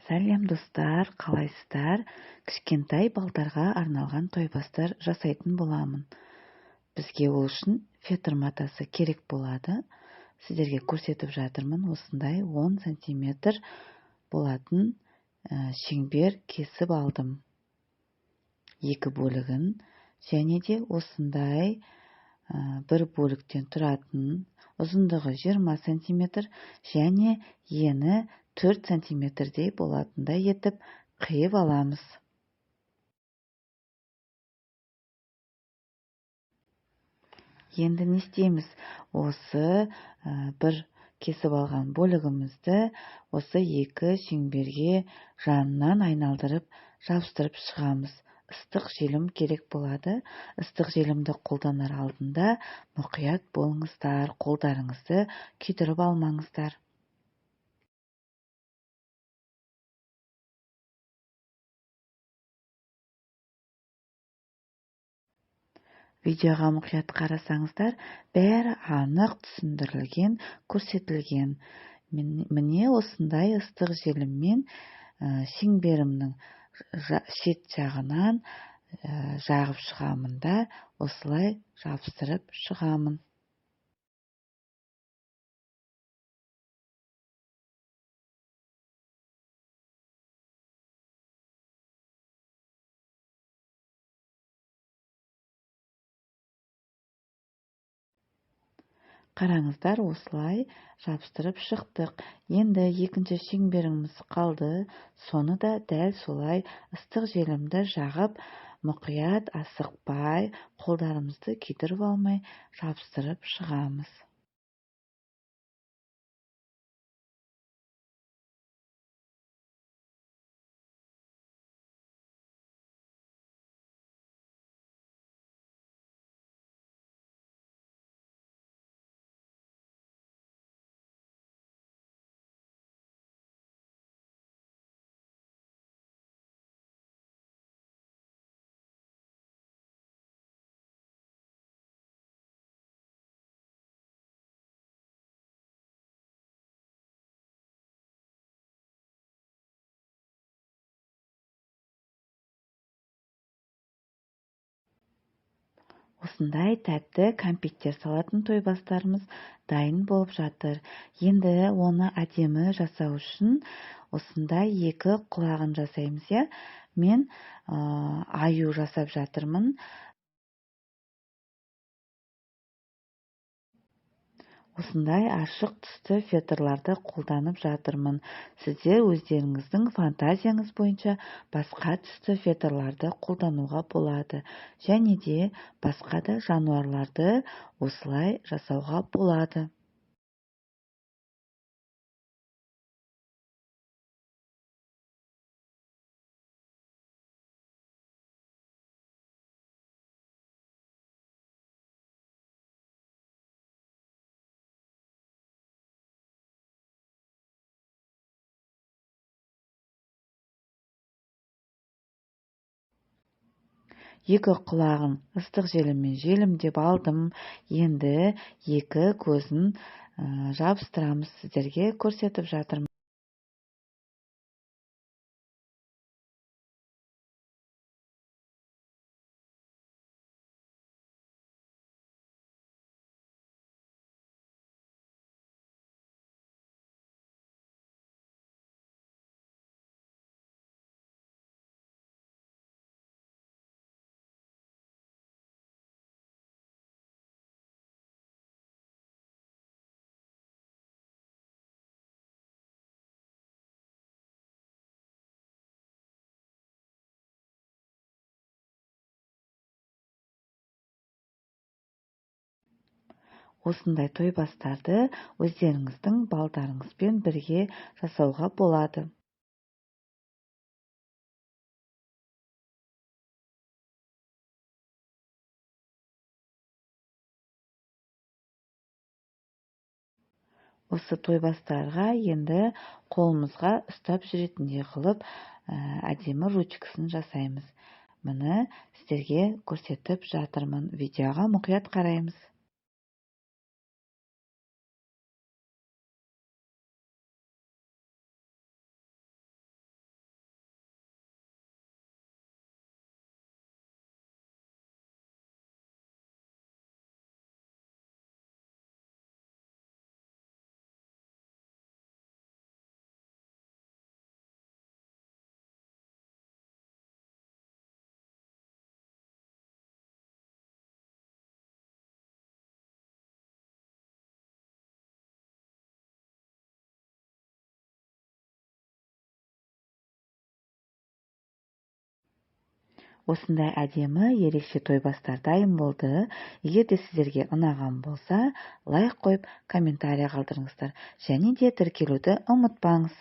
Сәлем достар, қалайсыздар? Кішкентай балдарға арналған тойбастар жасайтын боламын. Бізге ол үшін фетр матасы керек болады. Сіздерге көрсетіп жатырмын. Осындай 10 сантиметр болатын шеңбер кесіп алдым. Екі бөлігін және де осындай бір бөліктен тұратын ұзындығы 20 сантиметр және ені 4 сантиметрдей болатындай етіп қиып аламыз. Енді не істейміз? Осы бір кесіп алған бөлігімізді осы екі шеңберге жанынан айналдырып жабыстырып шығамыз. Ыстық желім керек болады. Ыстық желімді қолданар алдында мұқият болыңыздар, қолдарыңызды күйдіріп алмаңыздар. Видеоға мұқият қарасаңыздар, бәрі анық түсіндірілген, көрсетілген. Міне осындай ыстық желіммен шеңберімнің шет жағынан жағып шығамын да, осылай жабыстырып шығамын. Қараңыздар, осылай жабыстырып шықтық. Енді екінші шеңберіміз қалды. Соны да дәл солай ыстық желімді жағып, мұқият асықпай, қолдарымызды күйдіріп алмай жабыстырып шығамыз. Осындай тәтті кәмпиттер салатын тойбастарымыз дайын болып жатыр. Енді оны әдемі жасау үшін осындай екі құлағын жасаймыз. Мен аю жасап жатырмын. Осындай ашық түсті фетрларды қолданып жатырмын. Сіздер өздеріңіздің фантазияңыз бойынша басқа түсті фетрларды қолдануға болады. Және де басқа да жануарларды осылай жасауға болады. Екі құлағын ыстық желіммен желімдеп алдым. Енді екі көзін жабыстырамыз. Сіздерге көрсетіп жатырмын. Осындай тойбастарды өздеріңіздің балдарыңызбен бірге жасауға болады. Осы тойбастарға енді қолымызға ұстап жүретіндей қылып әдемі ручкасын жасаймыз. Мұны сіздерге көрсетіп жатырмын. Видеоға мұқият қараймыз. осындай әдемі ерекше тойбастар дайын болды. Егер де сіздерге ұнаған болса, лайк қойып комментарий қалдырыңыздар, және де тіркелуді ұмытпаңыз.